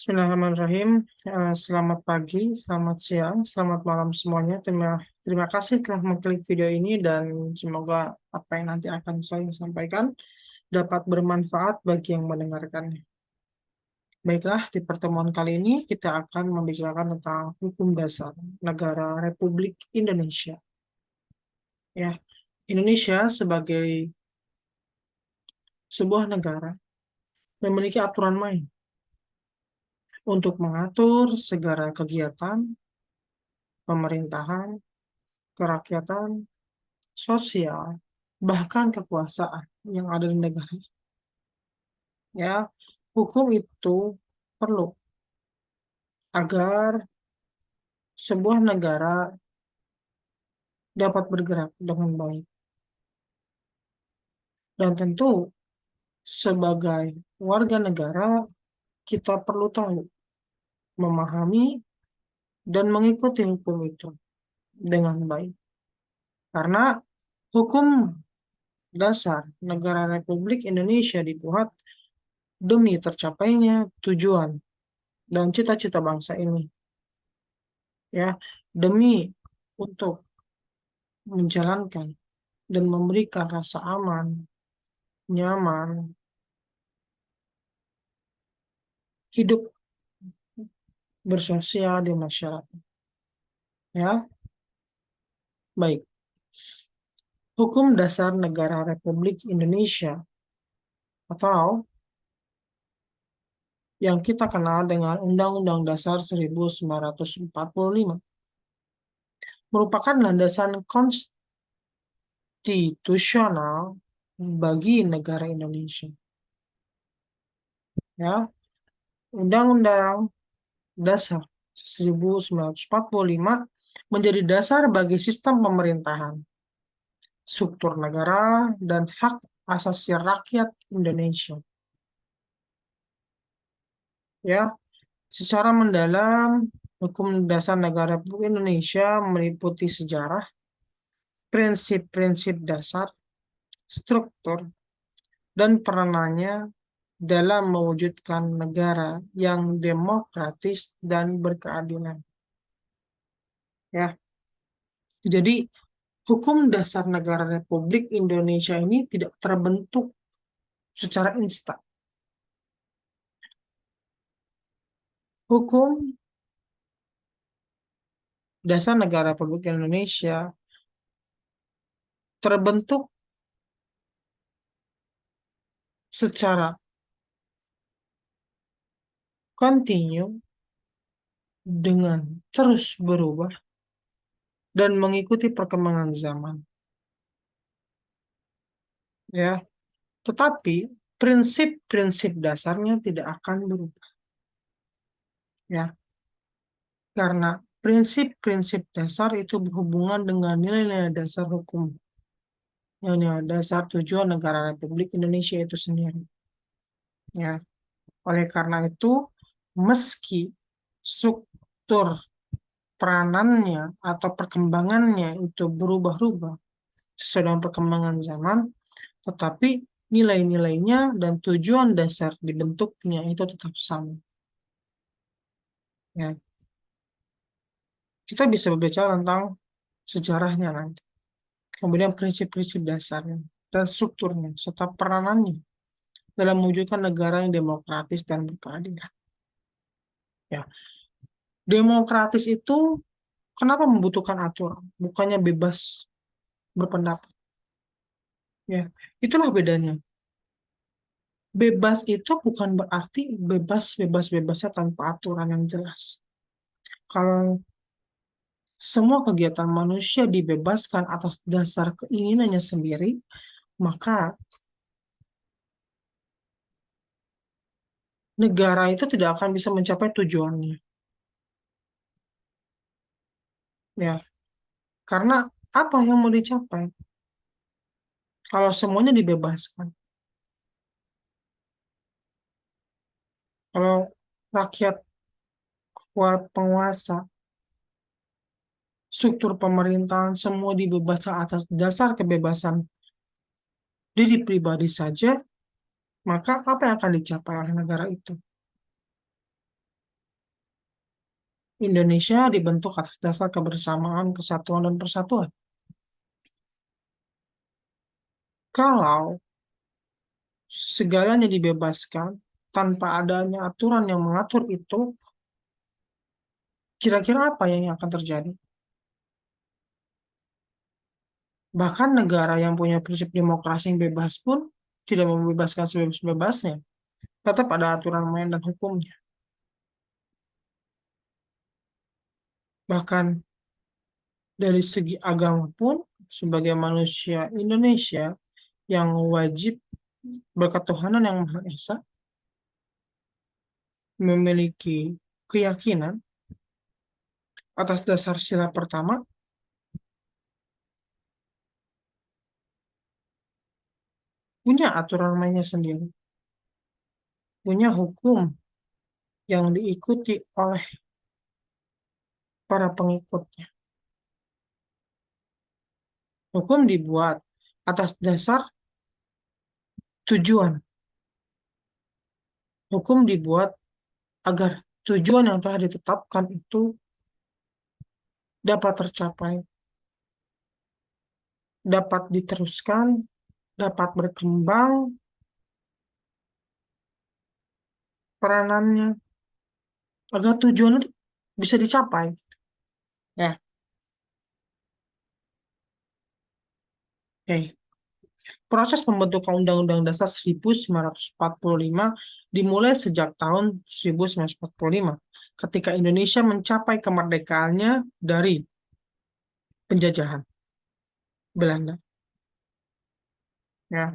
Bismillahirrahmanirrahim. Selamat pagi, selamat siang, selamat malam semuanya. Terima kasih telah mengklik video ini dan semoga apa yang nanti akan saya sampaikan dapat bermanfaat bagi yang mendengarkannya. Baiklah, di pertemuan kali ini kita akan membicarakan tentang hukum dasar negara Republik Indonesia. Ya, Indonesia sebagai sebuah negara memiliki aturan main untuk mengatur segala kegiatan pemerintahan, kerakyatan, sosial, bahkan kekuasaan yang ada di negara. Ya, hukum itu perlu agar sebuah negara dapat bergerak dengan baik. Dan tentu sebagai warga negara kita perlu tahu, memahami, dan mengikuti hukum itu dengan baik. Karena hukum dasar negara Republik Indonesia dibuat demi tercapainya tujuan dan cita-cita bangsa ini. Ya, demi untuk menjalankan dan memberikan rasa aman, nyaman, hidup bersosial di masyarakat. Ya, baik. Hukum Dasar Negara Republik Indonesia atau yang kita kenal dengan Undang-Undang Dasar 1945 merupakan landasan konstitusional bagi negara Indonesia. Ya, Undang-Undang Dasar 1945 menjadi dasar bagi sistem pemerintahan, struktur negara, dan hak asasi rakyat Indonesia. Ya, secara mendalam, hukum dasar negara Republik Indonesia meliputi sejarah, prinsip-prinsip dasar, struktur, dan peranannya dalam mewujudkan negara yang demokratis dan berkeadilan. Ya, jadi hukum dasar negara Republik Indonesia ini tidak terbentuk secara instan. Hukum dasar negara Republik Indonesia terbentuk secara kontinu dengan terus berubah dan mengikuti perkembangan zaman. Ya, tetapi prinsip-prinsip dasarnya tidak akan berubah. Ya, karena prinsip-prinsip dasar itu berhubungan dengan nilai-nilai dasar hukum. Nilai dasar tujuan negara Republik Indonesia itu sendiri. Ya, oleh karena itu, meski struktur peranannya atau perkembangannya itu berubah-ubah sesuai dengan perkembangan zaman, tetapi nilai-nilainya dan tujuan dasar dibentuknya itu tetap sama. Ya, kita bisa berbicara tentang sejarahnya nanti, kemudian prinsip-prinsip dasarnya dan strukturnya serta peranannya dalam mewujudkan negara yang demokratis dan berkeadilan. Ya, demokratis itu kenapa membutuhkan aturan? Bukannya bebas berpendapat. Ya, itulah bedanya. Bebas itu bukan berarti bebas-bebasnya tanpa aturan yang jelas. Kalau semua kegiatan manusia dibebaskan atas dasar keinginannya sendiri, maka negara itu tidak akan bisa mencapai tujuannya. Ya, karena apa yang mau dicapai? Kalau semuanya dibebaskan, kalau rakyat kuat penguasa, struktur pemerintahan semua dibebaskan atas dasar kebebasan diri pribadi saja, maka apa yang akan dicapai oleh negara itu? Indonesia dibentuk atas dasar kebersamaan, kesatuan, dan persatuan. Kalau segalanya dibebaskan tanpa adanya aturan yang mengatur itu, kira-kira apa yang akan terjadi? Bahkan negara yang punya prinsip demokrasi yang bebas pun tidak membebaskan sebebas-bebasnya. Tetap ada aturan main dan hukumnya. Bahkan dari segi agama pun, sebagai manusia Indonesia yang wajib berketuhanan yang Maha Esa, memiliki keyakinan atas dasar sila pertama, punya aturan mainnya sendiri, punya hukum yang diikuti oleh para pengikutnya. Hukum dibuat atas dasar tujuan. Hukum dibuat agar tujuan yang telah ditetapkan itu dapat tercapai, dapat diteruskan, dapat berkembang peranannya, agar tujuan itu bisa dicapai. Ya, oke. Proses pembentukan Undang-Undang Dasar 1945 dimulai sejak tahun 1945, ketika Indonesia mencapai kemerdekaannya dari penjajahan Belanda. Ya,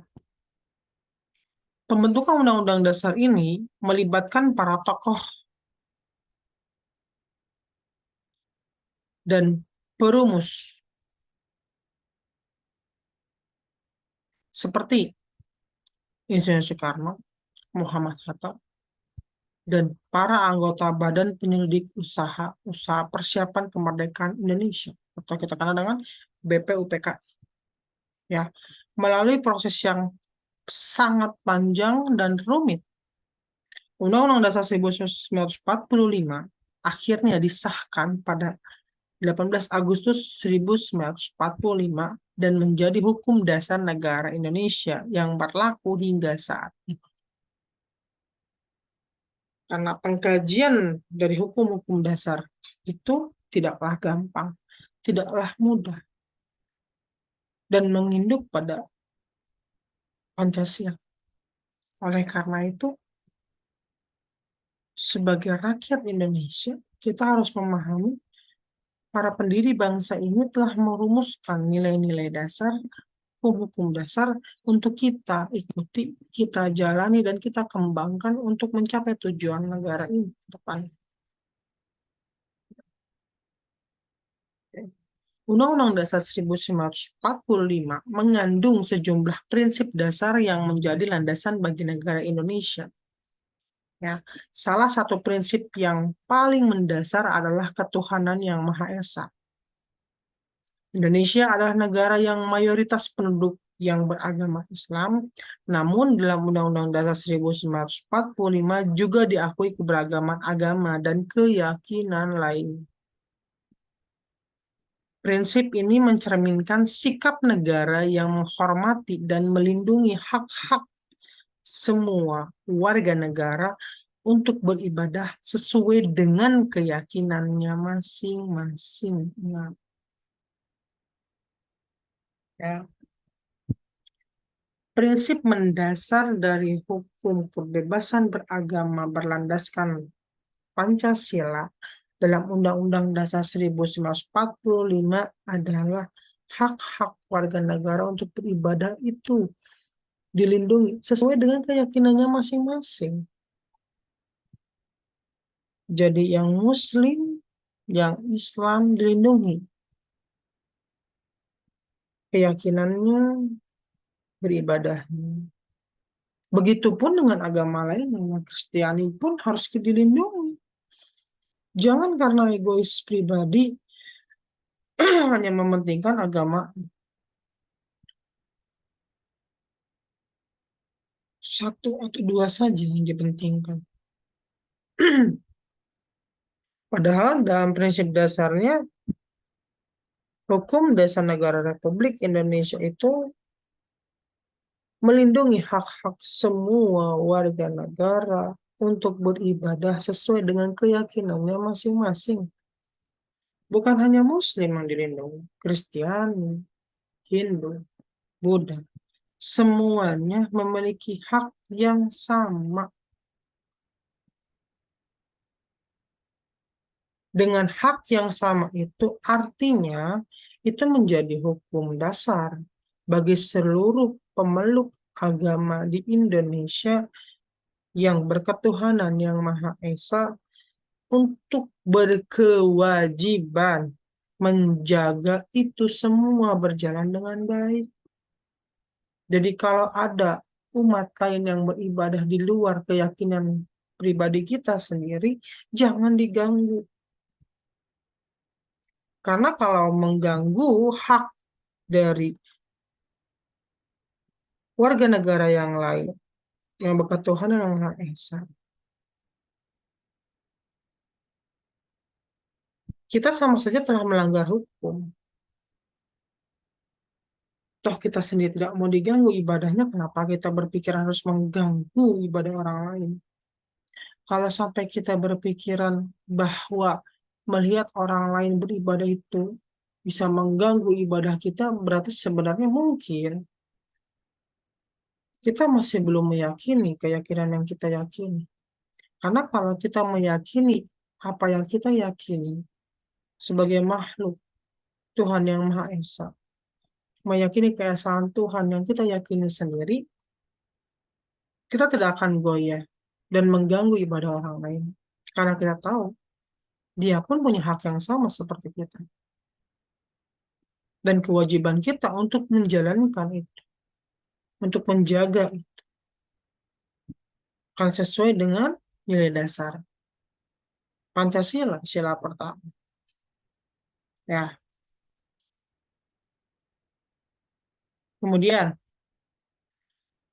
pembentukan Undang-Undang Dasar ini melibatkan para tokoh dan perumus seperti Insinyur Soekarno, Muhammad Hatta, dan para anggota Badan Penyelidik Usaha Persiapan Kemerdekaan Indonesia atau kita kenal dengan BPUPK, ya, melalui proses yang sangat panjang dan rumit. Undang-Undang Dasar 1945 akhirnya disahkan pada 18 Agustus 1945 dan menjadi hukum dasar negara Indonesia yang berlaku hingga saat ini. Karena pengkajian dari hukum-hukum dasar itu tidaklah gampang, tidaklah mudah, dan menginduk pada Pancasila. Oleh karena itu, sebagai rakyat Indonesia, kita harus memahami para pendiri bangsa ini telah merumuskan nilai-nilai dasar, hukum-hukum dasar untuk kita ikuti, kita jalani, dan kita kembangkan untuk mencapai tujuan negara ini ke depan. Undang-Undang Dasar 1945 mengandung sejumlah prinsip dasar yang menjadi landasan bagi negara Indonesia. Ya, salah satu prinsip yang paling mendasar adalah ketuhanan yang Maha Esa. Indonesia adalah negara yang mayoritas penduduk yang beragama Islam, namun dalam Undang-Undang Dasar 1945 juga diakui keberagaman agama dan keyakinan lain. Prinsip ini mencerminkan sikap negara yang menghormati dan melindungi hak-hak semua warga negara untuk beribadah sesuai dengan keyakinannya masing-masing. Nah, ya. Prinsip mendasar dari hukum kebebasan beragama berlandaskan Pancasila dalam Undang-Undang Dasar 1945 adalah hak-hak warga negara untuk beribadah itu dilindungi sesuai dengan keyakinannya masing-masing. Jadi yang Muslim, yang Islam dilindungi. Keyakinannya, beribadahnya. Begitupun dengan agama lain, yang Kristiani pun harus dilindungi. Jangan karena egois pribadi hanya mementingkan agama satu atau dua saja yang dipentingkan. Padahal dalam prinsip dasarnya, hukum dasar negara Republik Indonesia itu melindungi hak-hak semua warga negara untuk beribadah sesuai dengan keyakinannya masing-masing. Bukan hanya Muslim yang dilindungi, Kristiani, Hindu, Buddha. Semuanya memiliki hak yang sama. Dengan hak yang sama itu artinya itu menjadi hukum dasar bagi seluruh pemeluk agama di Indonesia yang berketuhanan yang Maha Esa untuk berkewajiban menjaga itu semua berjalan dengan baik. Jadi kalau ada umat lain yang beribadah di luar keyakinan pribadi kita sendiri, jangan diganggu. Karena kalau mengganggu hak dari warga negara yang lain, yang berketuhanan yang Maha Esa, kita sama saja telah melanggar hukum. Toh kita sendiri tidak mau diganggu ibadahnya, kenapa kita berpikir harus mengganggu ibadah orang lain? Kalau sampai kita berpikiran bahwa melihat orang lain beribadah itu bisa mengganggu ibadah kita, berarti sebenarnya mungkin kita masih belum meyakini keyakinan yang kita yakini. Karena kalau kita meyakini apa yang kita yakini sebagai makhluk Tuhan yang Maha Esa, meyakini keesaan Tuhan yang kita yakini sendiri, kita tidak akan goyah dan mengganggu ibadah orang lain. Karena kita tahu dia pun punya hak yang sama seperti kita. Dan kewajiban kita untuk menjalankan itu, untuk menjaga itu, kan sesuai dengan nilai dasar Pancasila, sila pertama. Ya, kemudian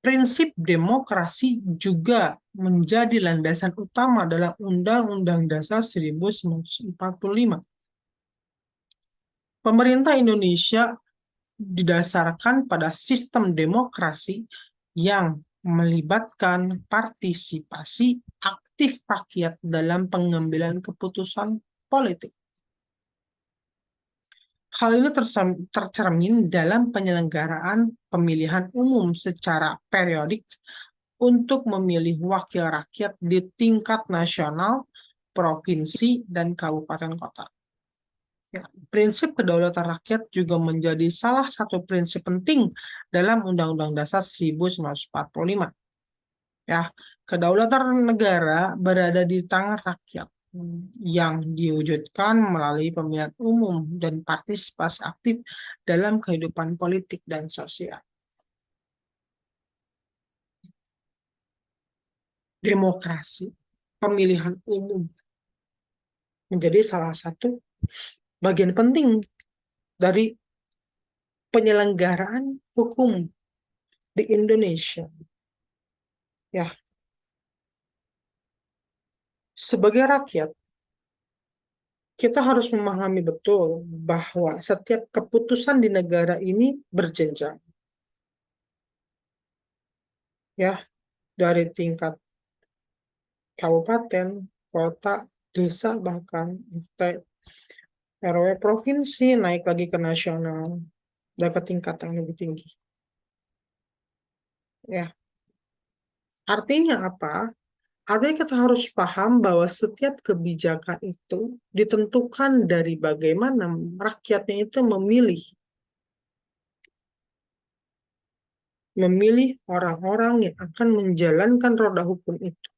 prinsip demokrasi juga menjadi landasan utama dalam Undang-Undang Dasar 1945. Pemerintah Indonesia didasarkan pada sistem demokrasi yang melibatkan partisipasi aktif rakyat dalam pengambilan keputusan politik. Hal ini tercermin dalam penyelenggaraan pemilihan umum secara periodik untuk memilih wakil rakyat di tingkat nasional, provinsi, dan kabupaten kota. Ya, prinsip kedaulatan rakyat juga menjadi salah satu prinsip penting dalam Undang-Undang Dasar 1945. Ya, kedaulatan negara berada di tangan rakyat yang diwujudkan melalui pemilihan umum dan partisipasi aktif dalam kehidupan politik dan sosial. Demokrasi, pemilihan umum menjadi salah satu bagian penting dari penyelenggaraan hukum di Indonesia. Ya, sebagai rakyat, kita harus memahami betul bahwa setiap keputusan di negara ini berjenjang. Ya, dari tingkat kabupaten, kota, desa, bahkan RW provinsi, naik lagi ke nasional, dan ke tingkat yang lebih tinggi. Ya, artinya apa? Artinya kita harus paham bahwa setiap kebijakan itu ditentukan dari bagaimana rakyatnya itu memilih orang-orang yang akan menjalankan roda hukum itu.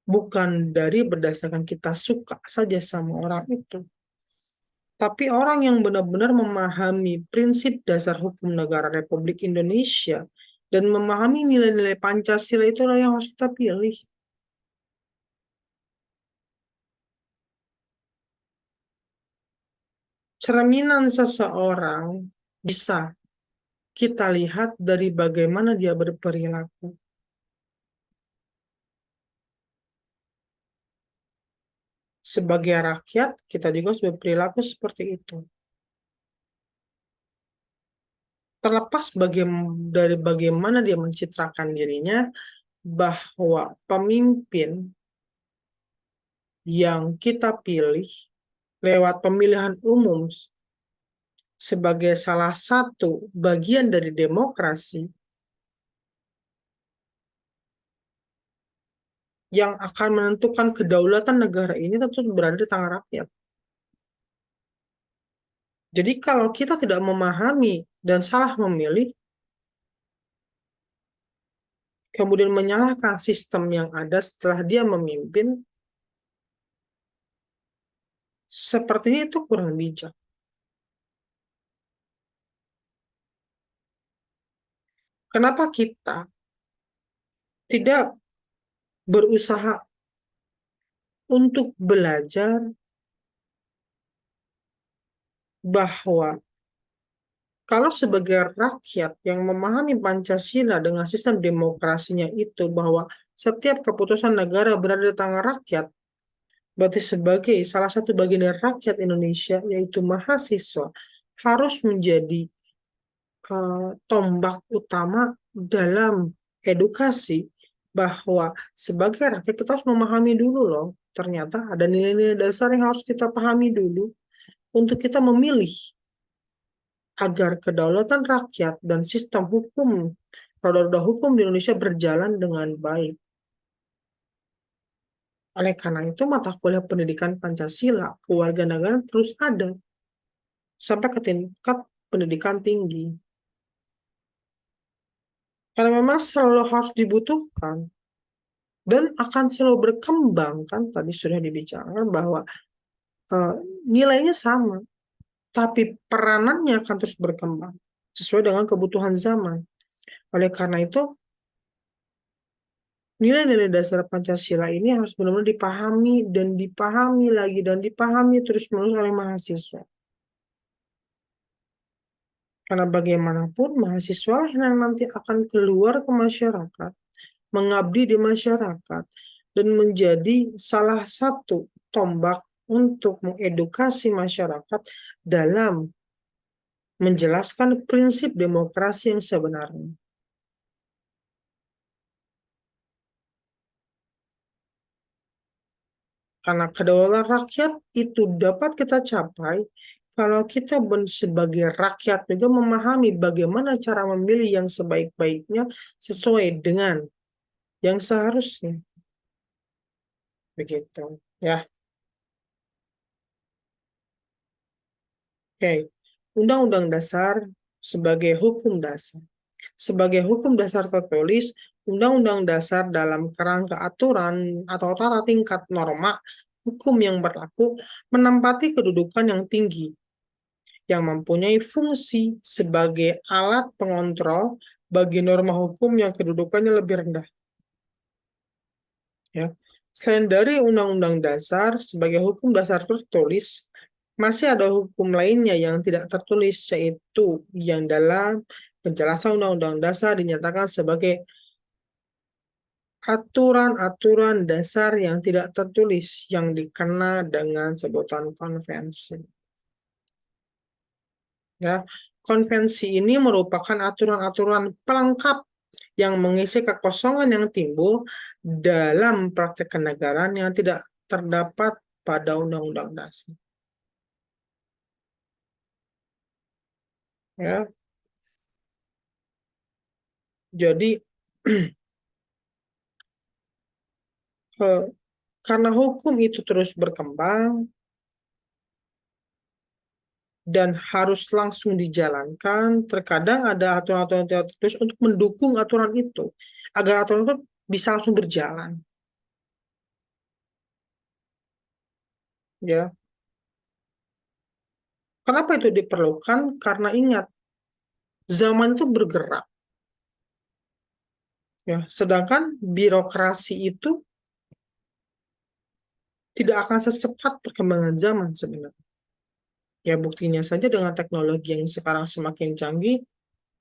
Bukan dari berdasarkan kita suka saja sama orang itu. Tapi orang yang benar-benar memahami prinsip dasar hukum negara Republik Indonesia dan memahami nilai-nilai Pancasila itulah yang harus kita pilih. Cerminan seseorang bisa kita lihat dari bagaimana dia berperilaku. sebagai rakyat, kita juga harus berperilaku seperti itu. Terlepas dari bagaimana dia mencitrakan dirinya, bahwa pemimpin yang kita pilih lewat pemilihan umum sebagai salah satu bagian dari demokrasi yang akan menentukan kedaulatan negara ini tentu berada di tangan rakyat. Jadi kalau kita tidak memahami dan salah memilih, kemudian menyalahkan sistem yang ada setelah dia memimpin, sepertinya itu kurang bijak. Kenapa kita tidak berusaha untuk belajar bahwa kalau sebagai rakyat yang memahami Pancasila dengan sistem demokrasinya itu, bahwa setiap keputusan negara berada di tangan rakyat, berarti sebagai salah satu bagian dari rakyat Indonesia, yaitu mahasiswa, harus menjadi tombak utama dalam edukasi, bahwa sebagai rakyat kita harus memahami dulu loh, ternyata ada nilai-nilai dasar yang harus kita pahami dulu untuk kita memilih agar kedaulatan rakyat dan sistem hukum, roda-roda hukum di Indonesia berjalan dengan baik. Oleh karena itu, mata kuliah pendidikan Pancasila, kewarganegaraan terus ada sampai ke tingkat pendidikan tinggi. Karena memang selalu harus dibutuhkan dan akan selalu berkembang, kan tadi sudah dibicarakan bahwa eh, nilainya sama, tapi peranannya akan terus berkembang sesuai dengan kebutuhan zaman. Oleh karena itu, nilai-nilai dasar Pancasila ini harus benar-benar dipahami dan dipahami lagi dan dipahami terus-menerus oleh mahasiswa. Karena bagaimanapun mahasiswa yang nanti akan keluar ke masyarakat, mengabdi di masyarakat, dan menjadi salah satu tombak untuk mengedukasi masyarakat dalam menjelaskan prinsip demokrasi yang sebenarnya. Karena kedaulatan rakyat itu dapat kita capai kalau kita sebagai rakyat juga memahami bagaimana cara memilih yang sebaik-baiknya sesuai dengan yang seharusnya. Begitu. Ya, oke. Undang-Undang Dasar sebagai hukum dasar. Sebagai hukum dasar tertulis, Undang-Undang Dasar dalam kerangka aturan atau tata tingkat norma hukum yang berlaku menempati kedudukan yang tinggi, yang mempunyai fungsi sebagai alat pengontrol bagi norma hukum yang kedudukannya lebih rendah. Ya. Selain dari Undang-Undang Dasar sebagai hukum dasar tertulis, masih ada hukum lainnya yang tidak tertulis, yaitu yang dalam penjelasan Undang-Undang Dasar dinyatakan sebagai aturan-aturan dasar yang tidak tertulis yang dikenal dengan sebutan konvensi. Ya, konvensi ini merupakan aturan-aturan pelengkap yang mengisi kekosongan yang timbul dalam praktek kenegaraan yang tidak terdapat pada Undang-Undang Dasar. Ya, jadi karena hukum itu terus berkembang dan harus langsung dijalankan, terkadang ada aturan-aturan yang tertulis untuk mendukung aturan itu, agar aturan itu bisa langsung berjalan. Ya, kenapa itu diperlukan? Karena ingat, zaman itu bergerak. Ya, sedangkan birokrasi itu tidak akan secepat perkembangan zaman sebenarnya. Ya, buktinya saja dengan teknologi yang sekarang semakin canggih,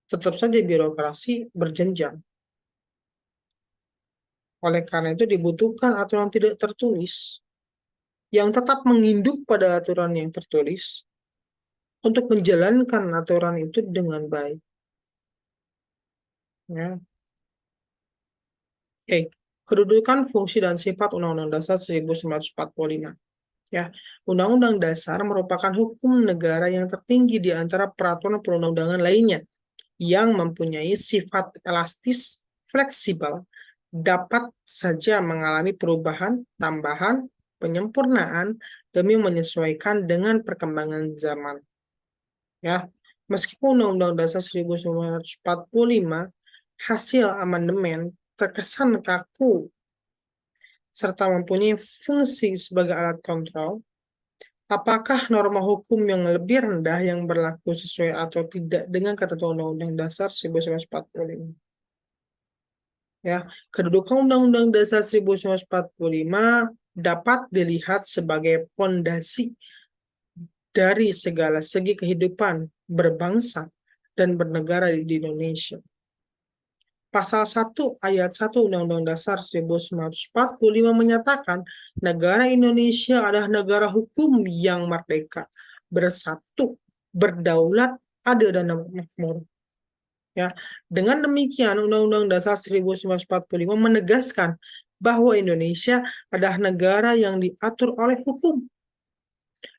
tetap saja birokrasi berjenjang. Oleh karena itu dibutuhkan aturan tidak tertulis yang tetap menginduk pada aturan yang tertulis untuk menjalankan aturan itu dengan baik. Ya. Oke, kedudukan, fungsi, dan sifat Undang-Undang Dasar 1945. Ya, Undang-Undang Dasar merupakan hukum negara yang tertinggi di antara peraturan perundang-undangan lainnya yang mempunyai sifat elastis, fleksibel, dapat saja mengalami perubahan, tambahan, penyempurnaan demi menyesuaikan dengan perkembangan zaman. Ya, meskipun Undang-Undang Dasar 1945 hasil amandemen terkesan kaku serta mempunyai fungsi sebagai alat kontrol, apakah norma hukum yang lebih rendah yang berlaku sesuai atau tidak dengan ketentuan Undang-Undang Dasar 1945? Ya, kedudukan Undang-Undang Dasar 1945 dapat dilihat sebagai pondasi dari segala segi kehidupan berbangsa dan bernegara di Indonesia. Pasal 1 ayat 1 Undang-Undang Dasar 1945 menyatakan negara Indonesia adalah negara hukum yang merdeka, bersatu, berdaulat, adil dan makmur. Ya, dengan demikian Undang-Undang Dasar 1945 menegaskan bahwa Indonesia adalah negara yang diatur oleh hukum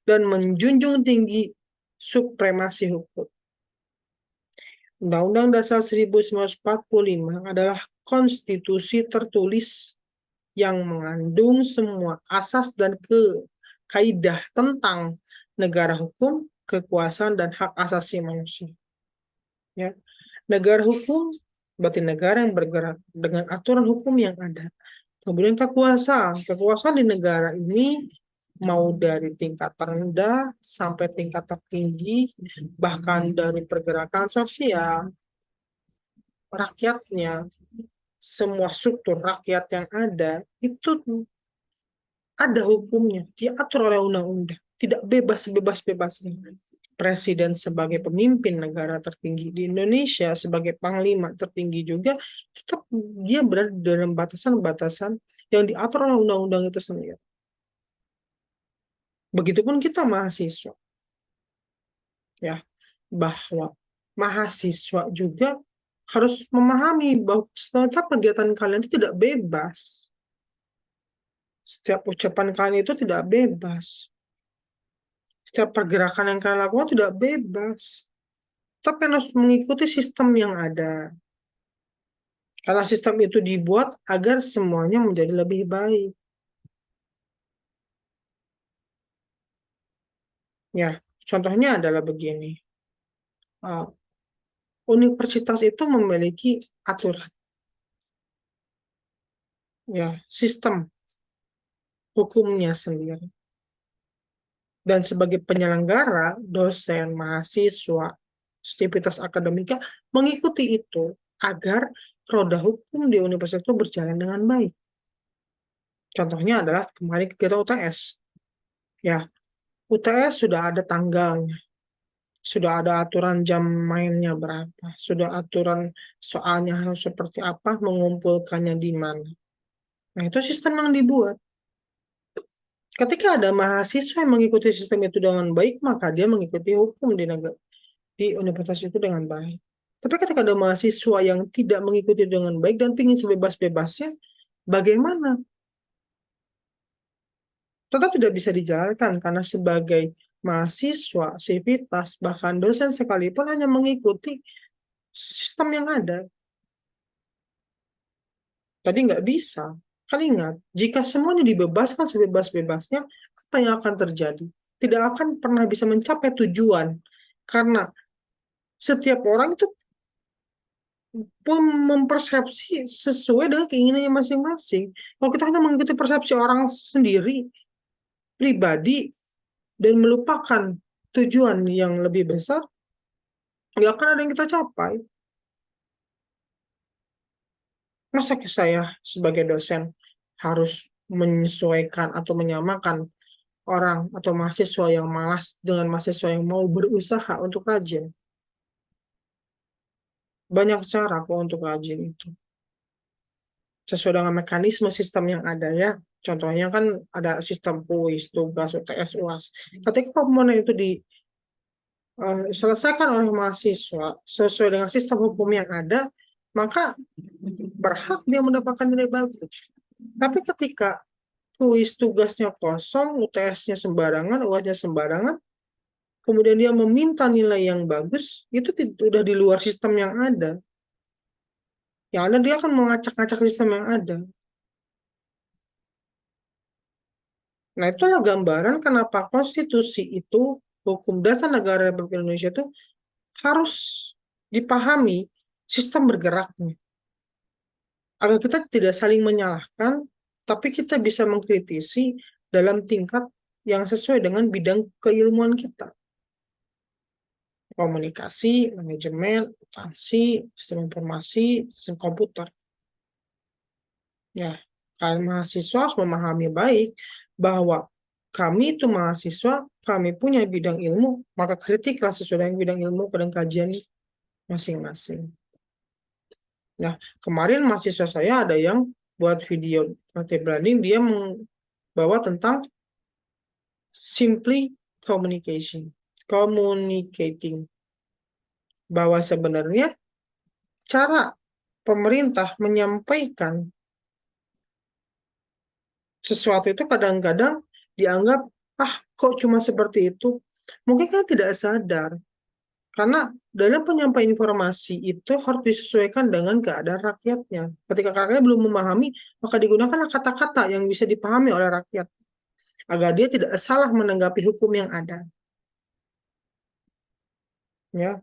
dan menjunjung tinggi supremasi hukum. Undang-Undang Dasar 1945 adalah konstitusi tertulis yang mengandung semua asas dan kaidah tentang negara hukum, kekuasaan, dan hak asasi manusia. Ya. Negara hukum berarti negara yang bergerak dengan aturan hukum yang ada. Kemudian kekuasaan di negara ini mau dari tingkat terendah sampai tingkat tertinggi, bahkan dari pergerakan sosial, rakyatnya, semua struktur rakyat yang ada, itu ada hukumnya, diatur oleh undang-undang, tidak bebas-bebasnya. Presiden sebagai pemimpin negara tertinggi di Indonesia, sebagai panglima tertinggi juga, tetap dia berada dalam batasan-batasan yang diatur oleh undang-undang itu sendiri. Begitupun kita mahasiswa, ya, bahwa mahasiswa juga harus memahami bahwa setiap kegiatan kalian itu tidak bebas. Setiap ucapan kalian itu tidak bebas. Setiap pergerakan yang kalian lakukan tidak bebas. Tapi harus mengikuti sistem yang ada. Karena sistem itu dibuat agar semuanya menjadi lebih baik. Ya, contohnya adalah begini. Universitas itu memiliki aturan, ya, sistem hukumnya sendiri. Dan sebagai penyelenggara, dosen, mahasiswa, aktivitas akademika mengikuti itu agar roda hukum di universitas itu berjalan dengan baik. Contohnya adalah kemarin kita UTS. Ya, UTS sudah ada tanggalnya, sudah ada aturan jam mainnya berapa, sudah aturan soalnya harus seperti apa, mengumpulkannya di mana. Nah, itu sistem yang dibuat. Ketika ada mahasiswa yang mengikuti sistem itu dengan baik, maka dia mengikuti hukum di universitas itu dengan baik. Tapi ketika ada mahasiswa yang tidak mengikuti dengan baik dan ingin sebebas-bebasnya, bagaimana? Tetap tidak bisa dijalankan karena sebagai mahasiswa, sivitas, bahkan dosen sekalipun hanya mengikuti sistem yang ada. Tadi nggak bisa. Kali ingat, jika semuanya dibebaskan sebebas-bebasnya, apa yang akan terjadi? Tidak akan pernah bisa mencapai tujuan. Karena setiap orang itu pun mempersepsi sesuai dengan keinginannya masing-masing. Kalau kita hanya mengikuti persepsi orang sendiri, pribadi, dan melupakan tujuan yang lebih besar, nggak akan ada yang kita capai. Masa saya sebagai dosen harus menyesuaikan atau menyamakan orang atau mahasiswa yang malas dengan mahasiswa yang mau berusaha untuk rajin? Banyak cara kok untuk rajin itu. Sesuai dengan mekanisme sistem yang ada, ya. Contohnya kan ada sistem kuis, tugas, UTS, UAS. Ketika komponen itu diselesaikan oleh mahasiswa sesuai dengan sistem hukum yang ada, maka berhak dia mendapatkan nilai bagus. Tapi ketika kuis tugasnya kosong, UTS-nya sembarangan, UAS-nya sembarangan, kemudian dia meminta nilai yang bagus, itu udah di luar sistem yang ada. Yang ada dia akan mengacak-acak sistem yang ada. Nah, itulah gambaran kenapa konstitusi itu, hukum dasar negara Republik Indonesia itu harus dipahami sistem bergeraknya. Agar kita tidak saling menyalahkan, tapi kita bisa mengkritisi dalam tingkat yang sesuai dengan bidang keilmuan kita. Komunikasi, manajemen, akuntansi, sistem informasi, sistem komputer. Ya, kalian mahasiswa harus memahami baik bahwa kami itu mahasiswa, kami punya bidang ilmu, maka kritiklah sesuai dengan bidang ilmu dan kajian masing-masing. Nah, kemarin mahasiswa saya ada yang buat video nanti branding, dia membawa tentang simply communicating, bahwa sebenarnya cara pemerintah menyampaikan sesuatu itu kadang-kadang dianggap, kok cuma seperti itu. Mungkin kan tidak sadar, karena dalam penyampaian informasi itu harus disesuaikan dengan keadaan rakyatnya. Ketika rakyatnya belum memahami, maka digunakan kata-kata yang bisa dipahami oleh rakyat, agar dia tidak salah menanggapi hukum yang ada. Ya,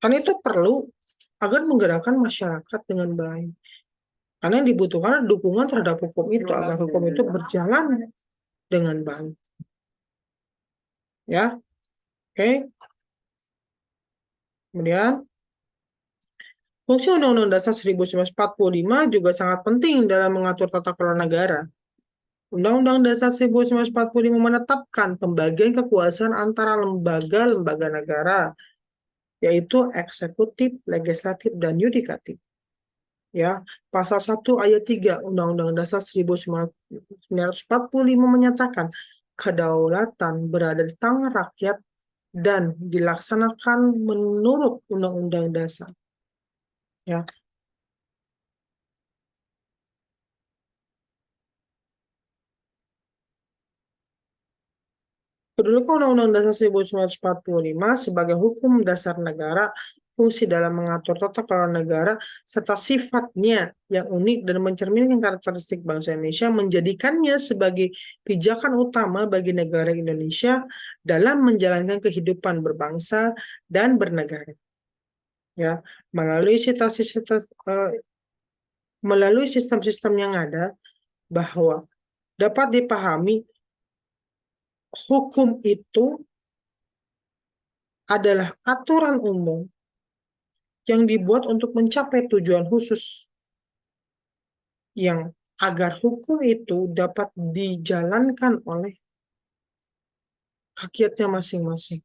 kan itu perlu agar menggerakkan masyarakat dengan baik. Karena yang dibutuhkan dukungan terhadap hukum itu, agar hukum itu berjalan dengan baik. Ya, oke. Kemudian, fungsi Undang-Undang Dasar 1945 juga sangat penting dalam mengatur tata kelola negara. Undang-Undang Dasar 1945 menetapkan pembagian kekuasaan antara lembaga-lembaga negara, yaitu eksekutif, legislatif, dan yudikatif. Ya, pasal 1 ayat 3 Undang-Undang Dasar 1945 menyatakan kedaulatan berada di tangan rakyat dan dilaksanakan menurut Undang-Undang Dasar. Ya. Kedudukan Undang-Undang Dasar 1945 sebagai hukum dasar negara, fungsi dalam mengatur tata kelola negara, serta sifatnya yang unik dan mencerminkan karakteristik bangsa Indonesia menjadikannya sebagai pijakan utama bagi negara Indonesia dalam menjalankan kehidupan berbangsa dan bernegara. Ya, melalui sistem-sistem yang ada, bahwa dapat dipahami hukum itu adalah aturan umum yang dibuat untuk mencapai tujuan khusus, yang agar hukum itu dapat dijalankan oleh rakyatnya masing-masing.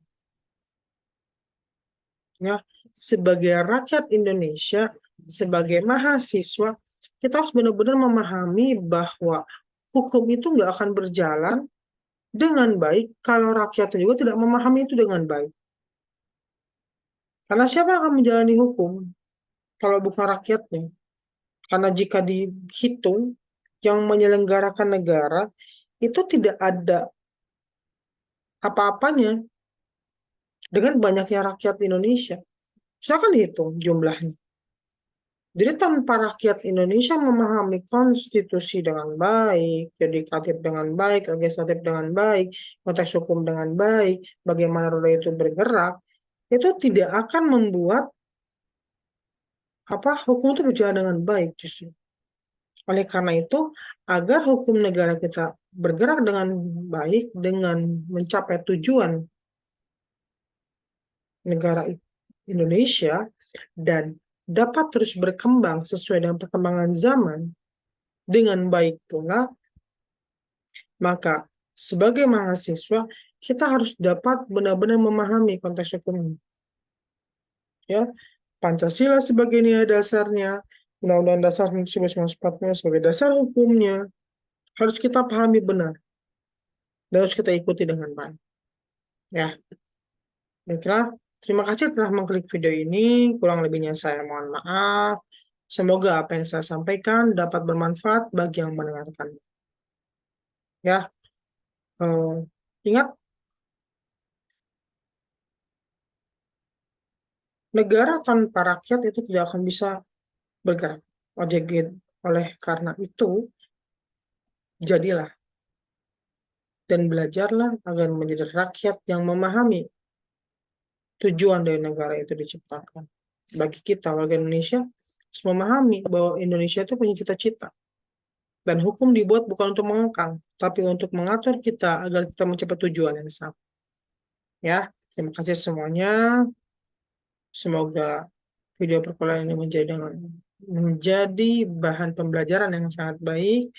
Ya, sebagai rakyat Indonesia, sebagai mahasiswa, kita harus benar-benar memahami bahwa hukum itu nggak akan berjalan dengan baik kalau rakyatnya juga tidak memahami itu dengan baik. Karena siapa yang akan menjalani hukum kalau bukan rakyatnya? Karena jika dihitung, yang menyelenggarakan negara itu tidak ada apa-apanya dengan banyaknya rakyat Indonesia. Silakan dihitung jumlahnya. Jadi tanpa rakyat Indonesia memahami konstitusi dengan baik, yudikatif dengan baik, legislatif dengan baik, konteks hukum dengan baik, bagaimana roda itu bergerak, itu tidak akan membuat hukum itu berjalan dengan baik justru. Oleh karena itu, agar hukum negara kita bergerak dengan baik, dengan mencapai tujuan negara Indonesia, dan dapat terus berkembang sesuai dengan perkembangan zaman dengan baik pula, maka sebagai mahasiswa, kita harus dapat benar-benar memahami konteks hukum. Ya, Pancasila sebagai nilai dasarnya, Undang-Undang Dasar 1945 sebagai dasar hukumnya harus kita pahami benar dan harus kita ikuti dengan baik. Ya, baiklah. Terima kasih telah mengklik video ini. Kurang lebihnya saya mohon maaf. Semoga apa yang saya sampaikan dapat bermanfaat bagi yang mendengarkan. Ya, ingat, negara tanpa rakyat itu tidak akan bisa bergerak. Oleh karena itu, jadilah dan belajarlah agar menjadi rakyat yang memahami tujuan dari negara itu diciptakan. Bagi kita, warga Indonesia, harus memahami bahwa Indonesia itu punya cita-cita. Dan hukum dibuat bukan untuk mengekang, tapi untuk mengatur kita agar kita mencapai tujuan yang sama. Ya, terima kasih semuanya. Semoga video perkuliahan ini menjadi bahan pembelajaran yang sangat baik.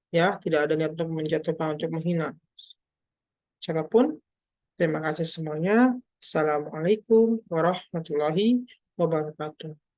Ya, tidak ada niat untuk menjatuhkan, untuk menghina siapapun. Terima kasih semuanya. Assalamualaikum warahmatullahi wabarakatuh.